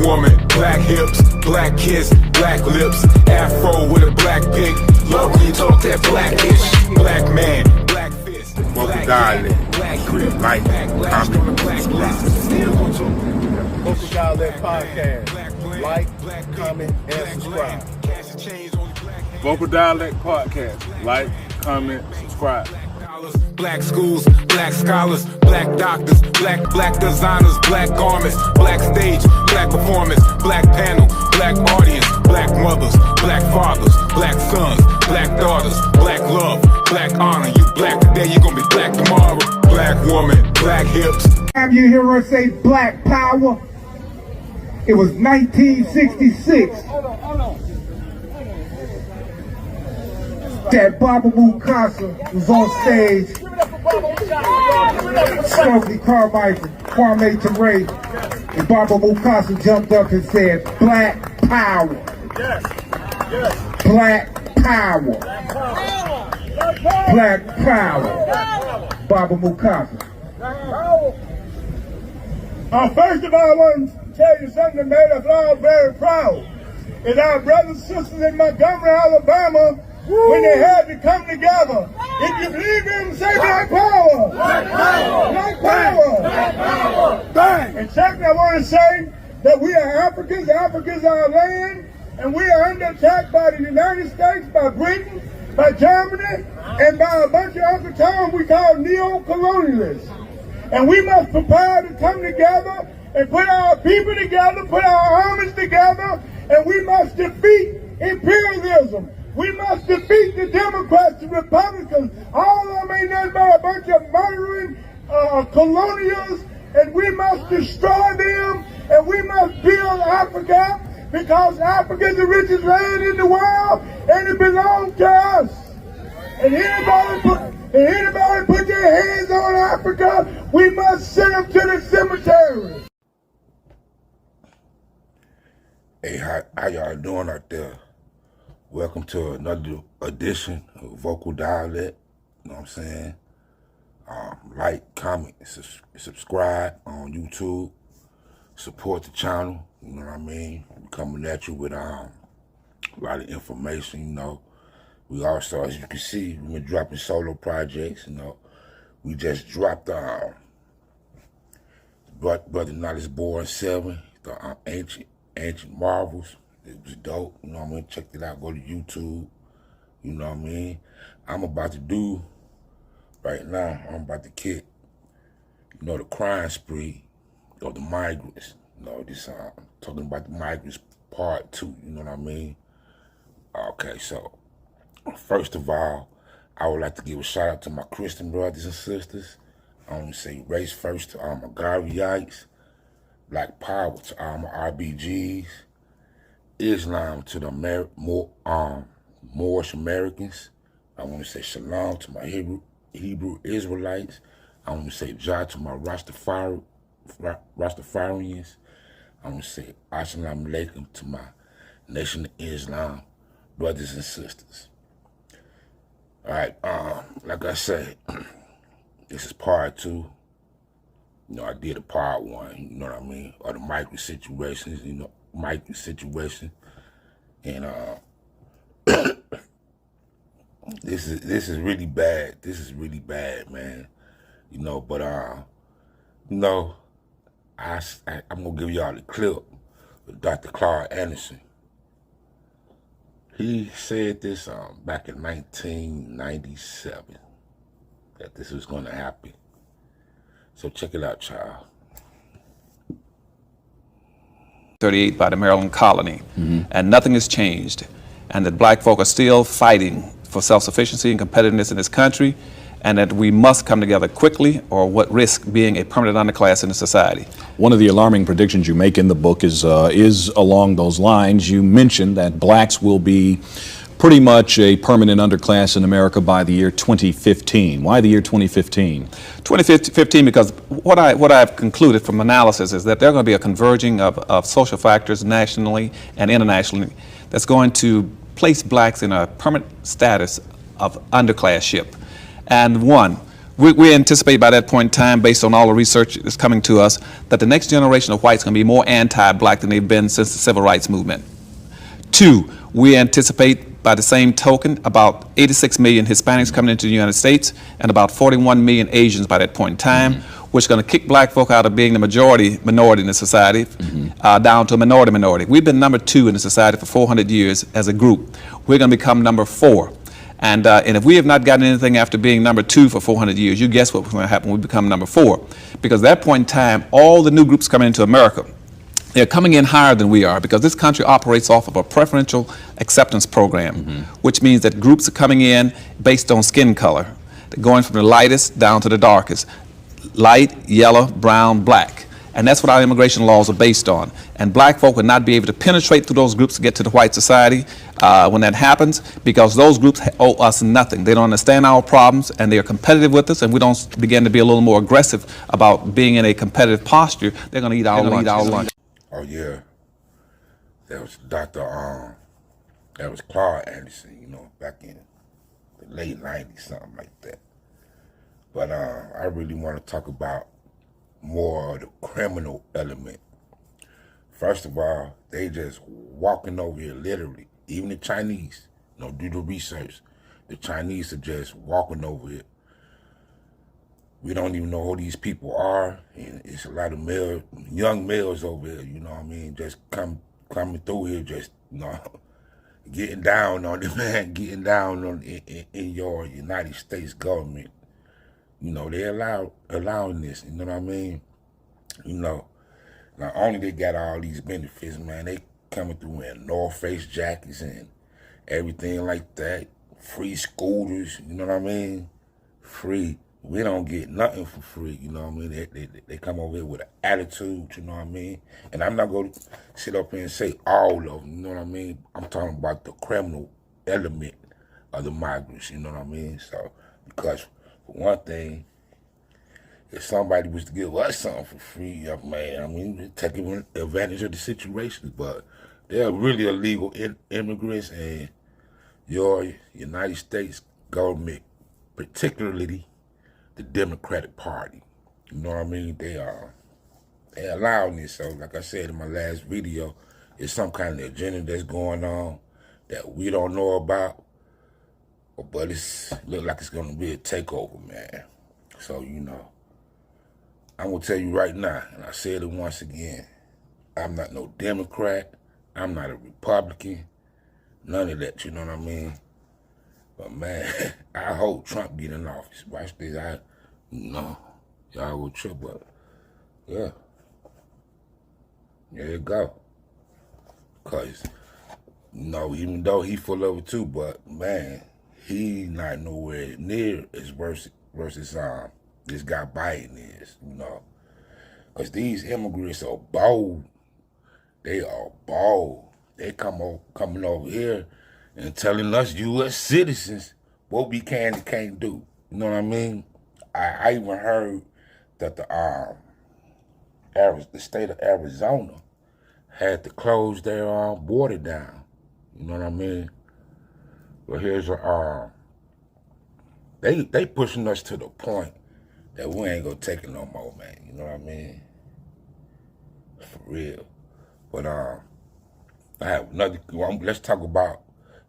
woman, black hips, black kiss, black lips, afro with a black pig. Love when you talk that blackish. Black man, black fist, black dialect, black grip, like comment, black list. Vocal Dialect Podcast. Like, comment, and subscribe. Vocal Dialect Podcast. Like, comment, subscribe. Black schools, black scholars, black doctors, black designers, black garments, black stage, black performance, black panel, black audience, black mothers, black fathers, black sons, black daughters, black love, black honor. You black today, you gonna be black tomorrow. Black woman, black hips. Time you hear us say black power, it was 1966. That Baba Mukasa was on stage, Stokely Carmichael, Kwame Ture, and Baba Mukasa jumped up and said, black power. Yes. Yes. Black power. Black power. Baba Mukasa. First of all, I want to tell you something that made us all very proud. Is our brothers and sisters in Montgomery, Alabama, when they had to come together. If you believe in, say black power. Black power. Black power. Black power. Bang. And second, I want to say that we are Africans. Africa is our land, and we are under attack by the United States, by Britain, by Germany, and by a bunch of Uncle Tom we call neo-colonialists. And we must prepare to come together and put our people together, put our armies together, and we must defeat imperialism. We must defeat the Democrats, the Republicans. All of them ain't nothing but a bunch of murdering colonials, and we must destroy them, and we must build Africa, because Africa is the richest land in the world, and it belongs to us. And anybody put their hands on Africa, we must send them to the cemetery. Hey, how y'all doing out there? Welcome to another edition of Vocal Dialect. You know what I'm saying? Like, comment, subscribe on YouTube. Support the channel. You know what I mean? I'm coming at you with a lot of information. You know, we also, as you can see, we've been dropping solo projects. You know, we just dropped Brother Not Is Born 7, the Ancient Marvels. It was dope, you know what I mean? Check it out, go to YouTube, you know what I mean? I'm about to kick, you know, the crime spree of the migrants. You know, this, talking about the migrants part 2, you know what I mean? Okay, so, first of all, I would like to give a shout out to my Christian brothers and sisters. I want to say race first to all my Garveyites, Black Power to all my RBGs, Islam to the Moorish Americans. I want to say Shalom to my Hebrew Israelites. I want to say Jah to my Rastafarians. I want to say Assalamu Alaikum to my Nation of Islam brothers and sisters. All right, like I said, this is part 2. You know, I did a part 1, you know what I mean, or the micro situations, you know, and this is really bad. This is really bad, man. You know, but you know, I'm gonna give y'all the clip of Dr. Clark Anderson. He said this back in 1997 that this was gonna happen. So check it out, child. 38 by the Maryland colony, and nothing has changed, and that black folk are still fighting for self-sufficiency and competitiveness in this country, and that we must come together quickly or what risk being a permanent underclass in the society. One of the alarming predictions you make in the book is along those lines. You mentioned that blacks will be pretty much a permanent underclass in America by the year 2015. Why the year 2015? 2015 because what I've concluded from analysis is that there are going to be a converging of social factors nationally and internationally that's going to place blacks in a permanent status of underclassship. And one, We anticipate by that point in time, based on all the research that's coming to us, that the next generation of whites are going to be more anti-black than they've been since the civil rights movement. 2, we anticipate by the same token about 86 million Hispanics coming into the United States and about 41 million Asians by that point in time, which is going to kick black folk out of being the minority in the society down to a minority. We've been number 2 in the society for 400 years as a group. We're going to become number 4. And if we have not gotten anything after being number 2 for 400 years, you guess what's going to happen when we become number 4. Because at that point in time, all the new groups coming into America, they're coming in higher than we are, because this country operates off of a preferential acceptance program, which means that groups are coming in based on skin color. They're going from the lightest down to the darkest. Light, yellow, brown, black. And that's what our immigration laws are based on. And black folk would not be able to penetrate through those groups to get to the white society when that happens, because those groups owe us nothing. They don't understand our problems, and they are competitive with us, and we don't begin to be a little more aggressive about being in a competitive posture. They're going to eat our lunch. Oh yeah, that was Dr. That was Claude Anderson, you know, back in the late 90s, something like that. But I really want to talk about more of the criminal element. First of all, they just walking over here literally. Even the Chinese, you know, do the research. The Chinese are just walking over here. We don't even know who these people are, and it's a lot of young males over here, you know what I mean, just coming through here, just, you know, getting down on it, man, getting down on in your United States government. You know, they allowing this, you know what I mean? You know, not only they got all these benefits, man, they coming through in North Face jackets and everything like that, free scooters, you know what I mean? Free. We don't get nothing for free, you know what I mean? They come over here with an attitude, you know what I mean? And I'm not going to sit up here and say all of them, you know what I mean? I'm talking about the criminal element of the migrants, you know what I mean? So, because for one thing, if somebody was to give us something for free, man, I mean, we're taking advantage of the situation, but they're really illegal immigrants, and your United States government, particularly the Democratic Party, you know what I mean? They allowing this. So like I said in my last video, it's some kind of agenda that's going on that we don't know about, but it's look like it's gonna be a takeover, man. So, you know, I'm gonna tell you right now, and I said it once again, I'm not no Democrat, I'm not a Republican, none of that, you know what I mean? But man, I hope Trump get in office. Watch this, y'all will trip, but yeah. There you go. Cause, you know, even though he full of it too, but man, he not nowhere near as worse versus this guy Biden is, you know. Cause these immigrants are bold. They are bold. They coming over here and telling us U.S. citizens what we can and can't do. You know what I mean? I even heard that the state of Arizona had to close their border down. You know what I mean? But here's they pushing us to the point that we ain't gonna take it no more, man. You know what I mean? For real. But I have another. Let's talk about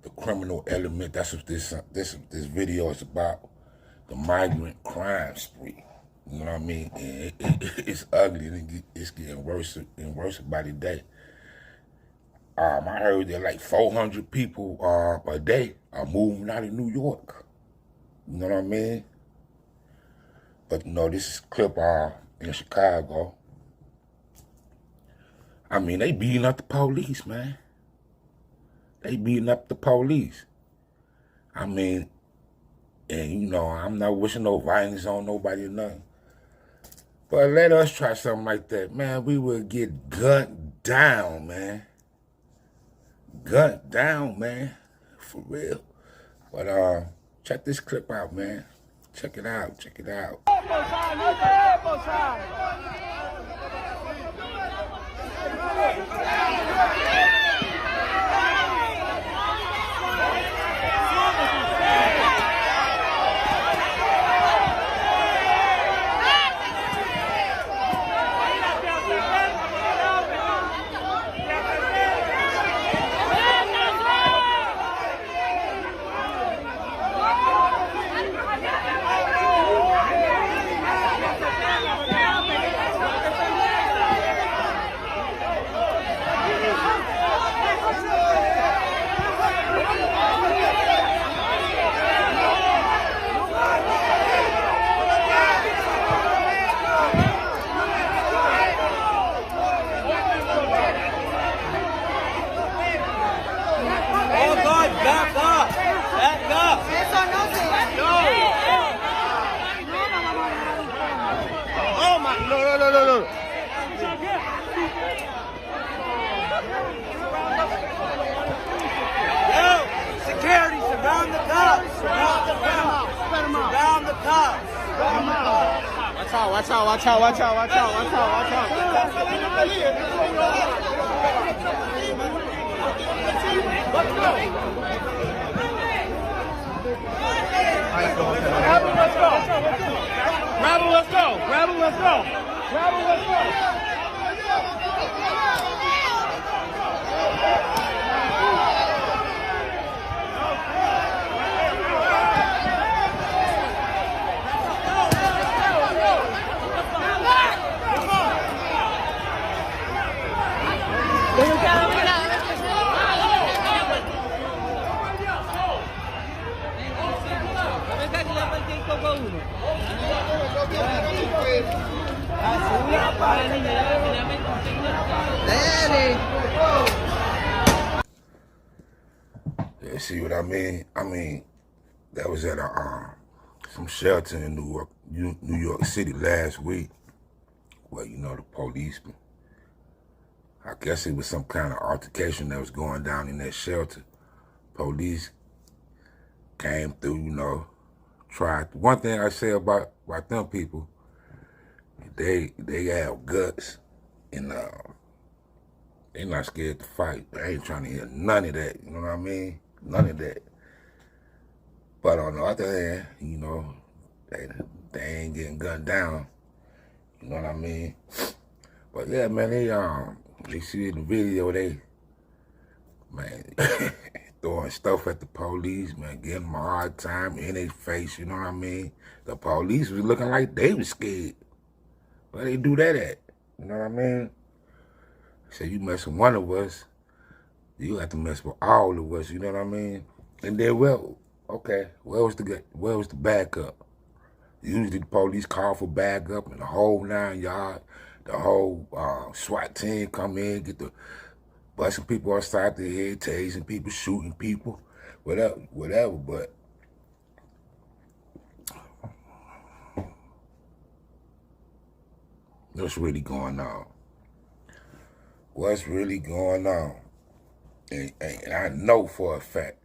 the criminal element. That's what this video is about. The migrant crime spree. You know what I mean? And it's ugly, and it's getting worse and worse by the day. I heard that like 400 people a day are moving out of New York. You know what I mean? But you know, this is a clip in Chicago. I mean, they beating up the police, man. They beating up the police. I mean, and you know, I'm not wishing no violence on nobody or nothing. But let us try something like that, man. We will get gunned down, man. Gunned down, man. For real. But check this clip out, man. Check it out. Check it out. out, watch out, watch out, watch out, watch out, watch out, watch out. Let's go. Grab him, let's go. Grab him, let's go. Grab him, let's go. Grab him, let's go. Yeah, see what I mean? I mean, that was at some shelter in New York City last week. Well, you know, the policeman, I guess it was some kind of altercation that was going down in that shelter. Police came through, you know, tried. One thing I say about them people, they have guts, and they not scared to fight. They ain't trying to hear none of that, you know what I mean? None of that. But on the other hand, you know, they ain't getting gunned down, you know what I mean? But yeah, man, they see in the video, man, throwing stuff at the police, man, giving them a hard time in their face, you know what I mean? The police was looking like they was scared. Where they do that at? You know what I mean? So you mess with one of us, you have to mess with all of us, you know what I mean? And then, well, okay, where was the backup? Usually the police call for backup and the whole 9 yards, the whole SWAT team come in, get the busting people outside their head, tasing people, shooting people, whatever, but what's really going on? What's really going on? And I know for a fact,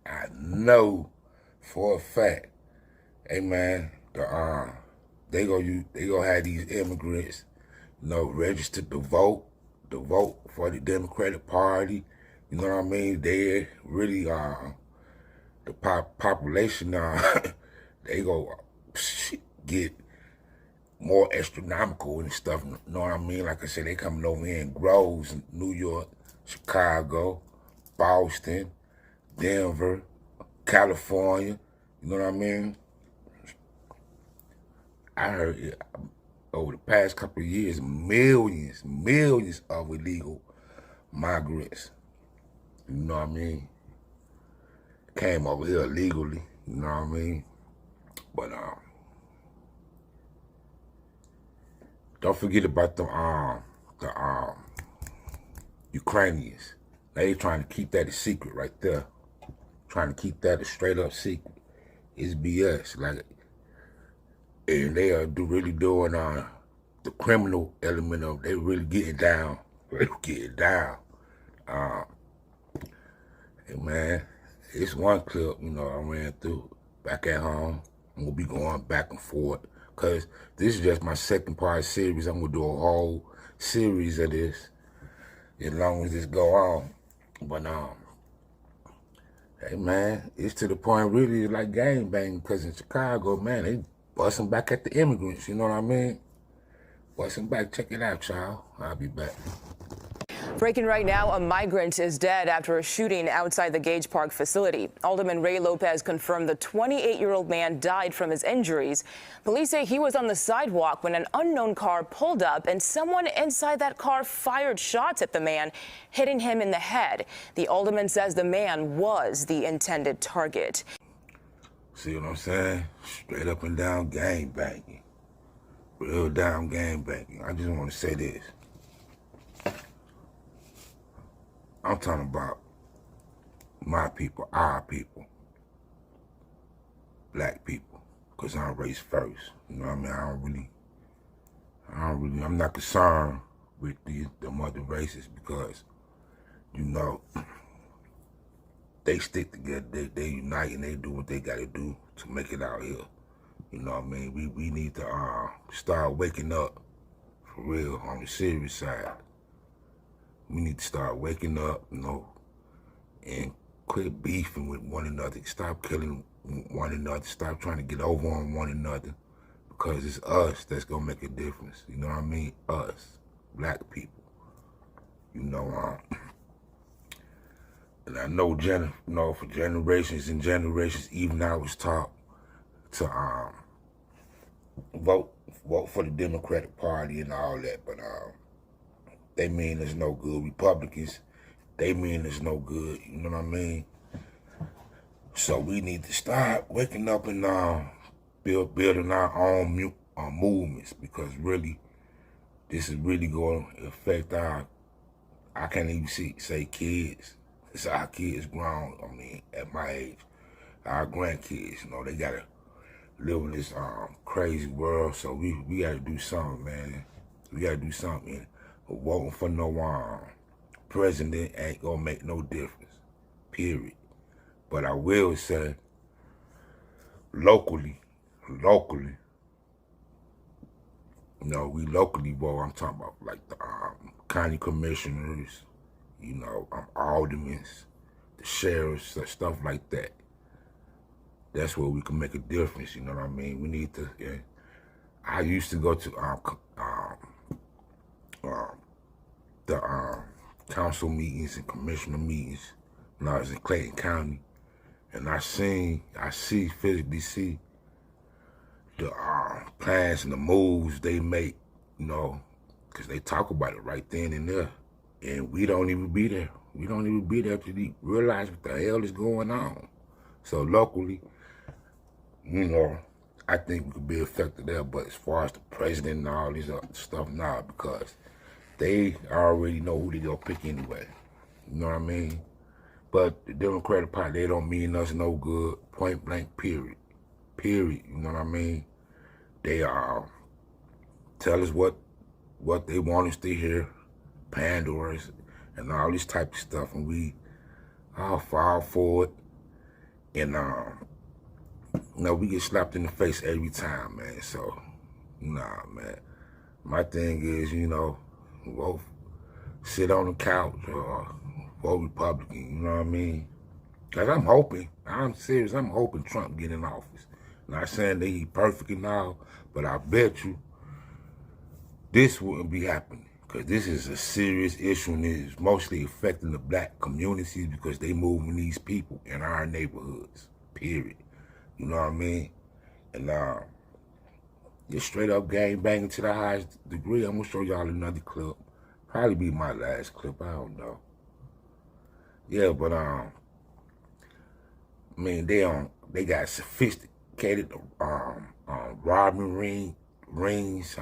hey man, they gonna have these immigrants, you know, registered to vote for the Democratic Party. You know what I mean? They really the population they go get more astronomical and stuff. You know what I mean? Like I said, they coming over here in groves in New York, Chicago, Boston, Denver, California. You know what I mean? I heard over the past couple of years, millions of illegal migrants, you know what I mean, came over here illegally, you know what I mean? But don't forget about the Ukrainians. They trying to keep that a secret right there. Trying to keep that a straight up secret. It's BS. Like, and they are really doing the criminal element of, they really getting down. Really getting down. Hey man, it's one clip, you know, I ran through back at home. I'm gonna be going back and forth, cause this is just my second part series. I'm gonna do a whole series of this as long as this go on. But hey man, it's to the point really like gang banging, because in Chicago, man, they busting back at the immigrants, you know what I mean? Busting back. Check it out, y'all. I'll be back. Breaking right now, a migrant is dead after a shooting outside the Gage Park facility. Alderman Ray Lopez confirmed the 28-year-old man died from his injuries. Police say he was on the sidewalk when an unknown car pulled up and someone inside that car fired shots at the man, hitting him in the head. The alderman says the man was the intended target. See what I'm saying? Straight up and down gang banging. Real down gang banging. I just want to say this. I'm talking about my people, our people, black people, because I'm race first. You know what I mean? I'm not concerned with the other races, because, you know, they stick together, they unite, and they do what they got to do to make it out here. You know what I mean? We need to start waking up for real on the serious side. We need to start waking up, you know, and quit beefing with one another. Stop killing one another. Stop trying to get over on one another, because it's us that's gonna make a difference. You know what I mean? Us, black people. You know, and I know, for generations and generations, even I was taught to vote for the Democratic Party and all that, but they mean us no good. Republicans, they mean us no good. You know what I mean? So we need to start waking up and building our own movements, because really, this is really going to affect I can't even say kids. It's our kids grown, I mean, at my age. Our grandkids, you know, they got to live in this crazy world. So we got to do something, man. We got to do something. But voting for no president ain't going to make no difference, period. But I will say, locally, you know, we locally vote. I'm talking about like the county commissioners, you know, aldermen, the sheriffs, stuff like that. That's where we can make a difference, you know what I mean? We need to, I used to go to the council meetings and commissioner meetings when I was in Clayton County, and I physically see the plans and the moves they make, you know, because they talk about it right then and there, and we don't even be there. We don't even be there to realize what the hell is going on. So locally, you know, I think we could be effective there, but as far as the president and all this other stuff, nah, because they already know who they gonna pick anyway. You know what I mean? But the Democratic Party, they don't mean us no good, point blank, period. Period, you know what I mean? They tell us what they want us to hear, pander us, and all this type of stuff, and we all fall for it. And you know, we get slapped in the face every time, man. So, nah, man. My thing is, you know, vote, sit on the couch or vote Republican, you know what I mean? Because I'm serious, I'm hoping Trump get in office. Not saying that he's perfect and all, but I bet you this wouldn't be happening, because this is a serious issue, and it is mostly affecting the black communities because they moving these people in our neighborhoods, period. You know what I mean? And just straight up gang banging to the highest degree. I'm gonna show y'all another clip. Probably be my last clip, I don't know. Yeah, but I mean, they got sophisticated robbery rings,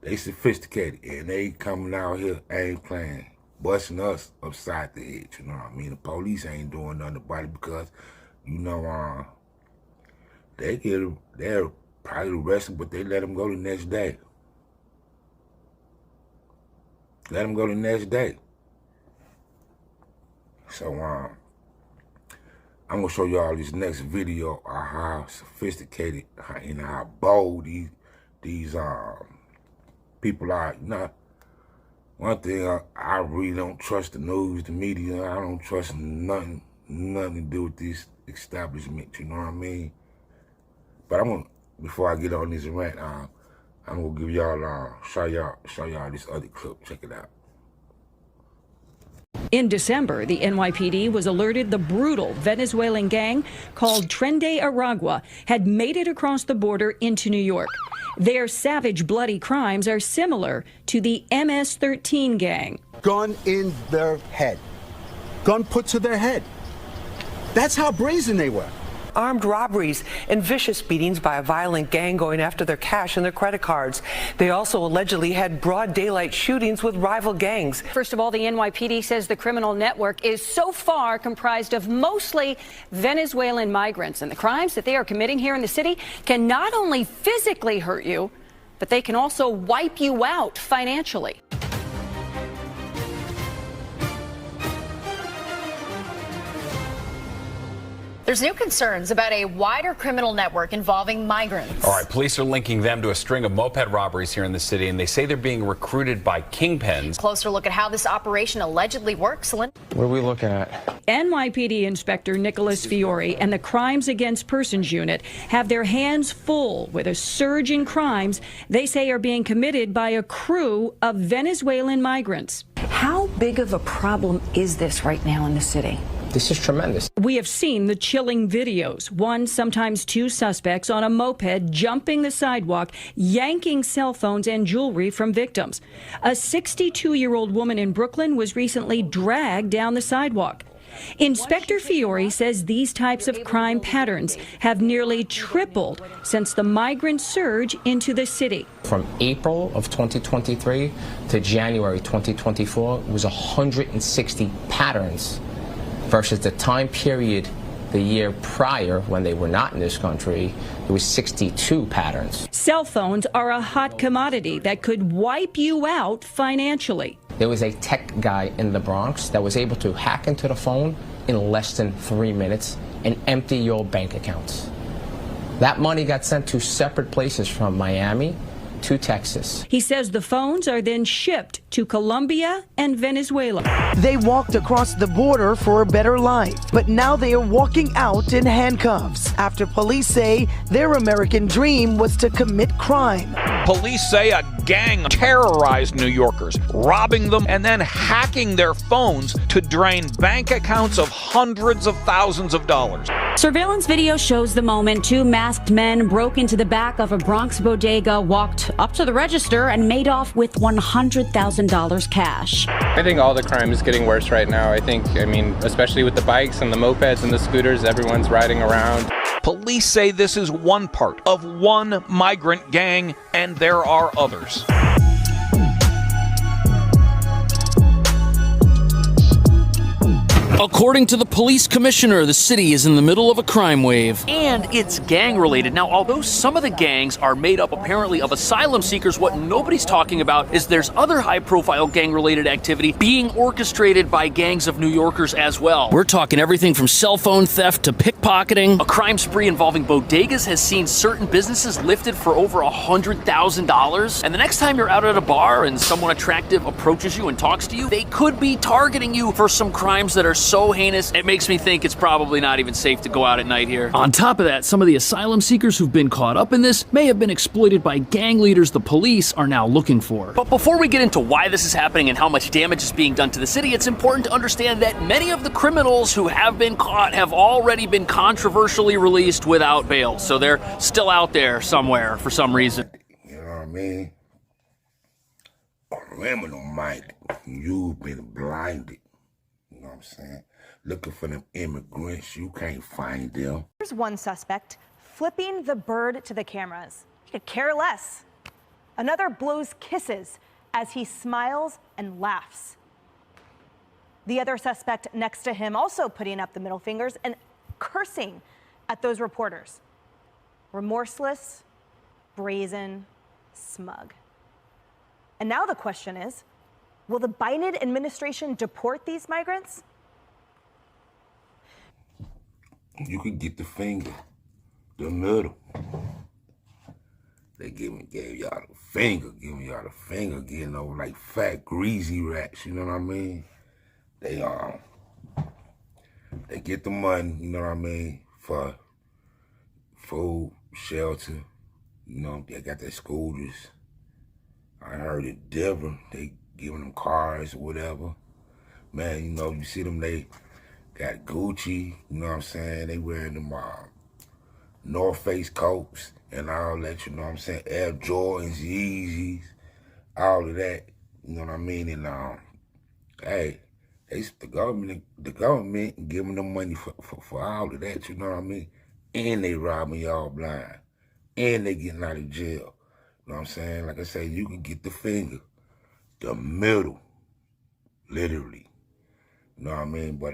they sophisticated, and they coming out here ain't playing, busting us upside the head, you know what I mean? The police ain't doing nothing about it because, you know, they're probably arrested, but they let them go the next day. Let them go the next day. So, I'm gonna show y'all this next video of how sophisticated and how bold these people are. You know, one thing, I really don't trust the news, the media. I don't trust nothing to do with this establishment, you know what I mean? But before I get on this rant, I'm gonna give y'all, show y'all this other clip. Check it out. In December, the NYPD was alerted the brutal Venezuelan gang called Tren de Aragua had made it across the border into New York. Their savage, bloody crimes are similar to the MS-13 gang. Gun in their head. Gun put to their head. That's how brazen they were. Armed robberies and vicious beatings by a violent gang going after their cash and their credit cards. They also allegedly had broad daylight shootings with rival gangs. First of all, the NYPD says the criminal network is so far comprised of mostly Venezuelan migrants, and the crimes that they are committing here in the city can not only physically hurt you, but they can also wipe you out financially. There's new concerns about a wider criminal network involving migrants. All right, police are linking them to a string of moped robberies here in the city, and they say they're being recruited by kingpins. Closer look at how this operation allegedly works. What are we looking at? NYPD Inspector Nicholas Fiore and the Crimes Against Persons Unit have their hands full with a surge in crimes they say are being committed by a crew of Venezuelan migrants. How big of a problem is this right now in the city? This is tremendous. We have seen the chilling videos. One, sometimes two suspects on a moped jumping the sidewalk, yanking cell phones and jewelry from victims. A 62-year-old woman in Brooklyn was recently dragged down the sidewalk. Inspector Fiore says these types of crime patterns have nearly tripled since the migrant surge into the city. From April of 2023 to January 2024 was 160 patterns versus the time period the year prior when they were not in this country, it was 62 patterns. Cell phones are a hot commodity that could wipe you out financially. There was a tech guy in the Bronx that was able to hack into the phone in less than 3 minutes and empty your bank accounts. That money got sent to separate places from Miami to Texas. He says the phones are then shipped to Colombia and Venezuela. They walked across the border for a better life, but now they are walking out in handcuffs after police say their American dream was to commit crime. Police say a gang terrorized New Yorkers, robbing them and then hacking their phones to drain bank accounts of hundreds of thousands of dollars. Surveillance video shows the moment two masked men broke into the back of a Bronx bodega, walked up to the register, and made off with $100,000 cash. I think all the crime is getting worse right now. I mean, especially with the bikes and the mopeds and the scooters, everyone's riding around. Police say this is one part of one migrant gang, and there are others. According to the police commissioner, the city is in the middle of a crime wave. And it's gang-related. Now, although some of the gangs are made up apparently of asylum seekers, what nobody's talking about is there's other high-profile gang-related activity being orchestrated by gangs of New Yorkers as well. We're talking everything from cell phone theft to pickpocketing. A crime spree involving bodegas has seen certain businesses lifted for over $100,000. And the next time you're out at a bar and someone attractive approaches you and talks to you, they could be targeting you for some crimes that are so heinous, it makes me think it's probably not even safe to go out at night here. On top of that, some of the asylum seekers who've been caught up in this may have been exploited by gang leaders the police are now looking for. But before we get into why this is happening and how much damage is being done to the city, it's important to understand that many of the criminals who have been caught have already been controversially released without bail. So they're still out there somewhere for some reason. You know what I mean? Criminal minded. You've been blinded. You know what I'm saying? Looking for them immigrants, you can't find them. Here's one suspect flipping the bird to the cameras. He could care less. Another blows kisses as he smiles and laughs. The other suspect next to him also putting up the middle fingers and cursing at those reporters. Remorseless, brazen, smug. And now the question is, will the Biden administration deport these migrants? You could get the finger, the middle. They gave y'all the finger, getting over like fat, greasy rats, you know what I mean? They get the money, you know what I mean, for food, shelter, you know, they got their scooters. I heard it Denver, they giving them cars or whatever. Man, you know, you see them, they got Gucci, you know what I'm saying? They wearing them North Face coats and all that, you know what I'm saying? Air Jordans, Yeezys, all of that, you know what I mean? And hey, the government giving them money for all of that, you know what I mean? And they robbing y'all blind. And they getting out of jail. You know what I'm saying? Like I say, you can get the finger, the middle, literally. You know what I mean? But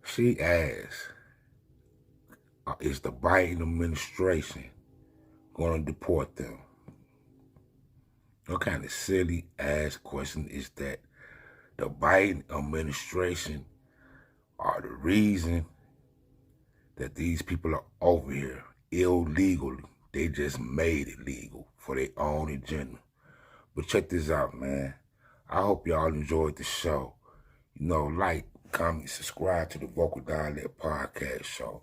she asks, is the Biden administration going to deport them? What kind of silly ass question is that? The Biden administration are the reason that these people are over here illegally. They just made it legal for their own agenda. But check this out, man. I hope y'all enjoyed the show. You know, like, comment, subscribe to the Vocal Dialect Podcast Show.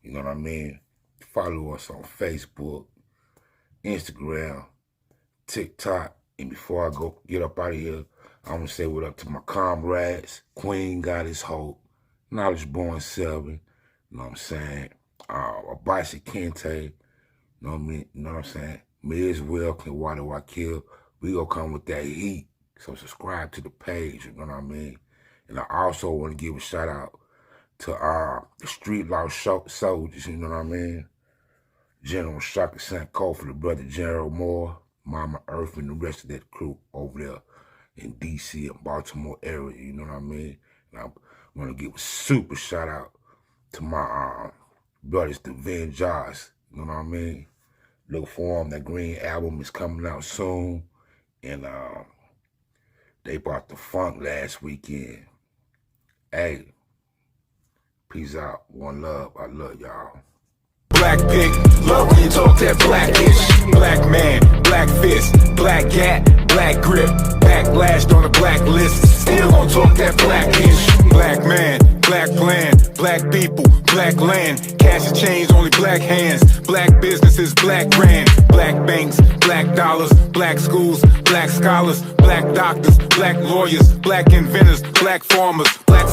You know what I mean? Follow us on Facebook, Instagram, TikTok. And before I go get up out of here, I want to say what up to my comrades. Queen Goddess Hope, Knowledge Born Selvin, you know what I'm saying? Abasi Kente, you know what I mean? You know what I'm saying? Me as well, can water what I kill. We gonna come with that heat. So subscribe to the page, you know what I mean? And I also want to give a shout out to the Street Law Soldiers, you know what I mean? General Shaka St. Cofer, the brother General Moore, Mama Earth, and the rest of that crew over there in D.C. and Baltimore area, you know what I mean? And I'm going to give a super shout out to my brothers, the Van Joss, you know what I mean? Look for them. That Green album is coming out soon. And they bought the funk last weekend. Hey, peace out. One love. I love y'all. Black pig, love when you talk that blackish. Black man, black fist, black gat, black grip, backlashed on the blacklist. Still gon' talk that blackish. Black man, black plan, black people, black land. Cash and change, only black hands. Black businesses, black brand. Black banks, black dollars, black schools, black scholars, black doctors, black lawyers, black inventors, black farmers, black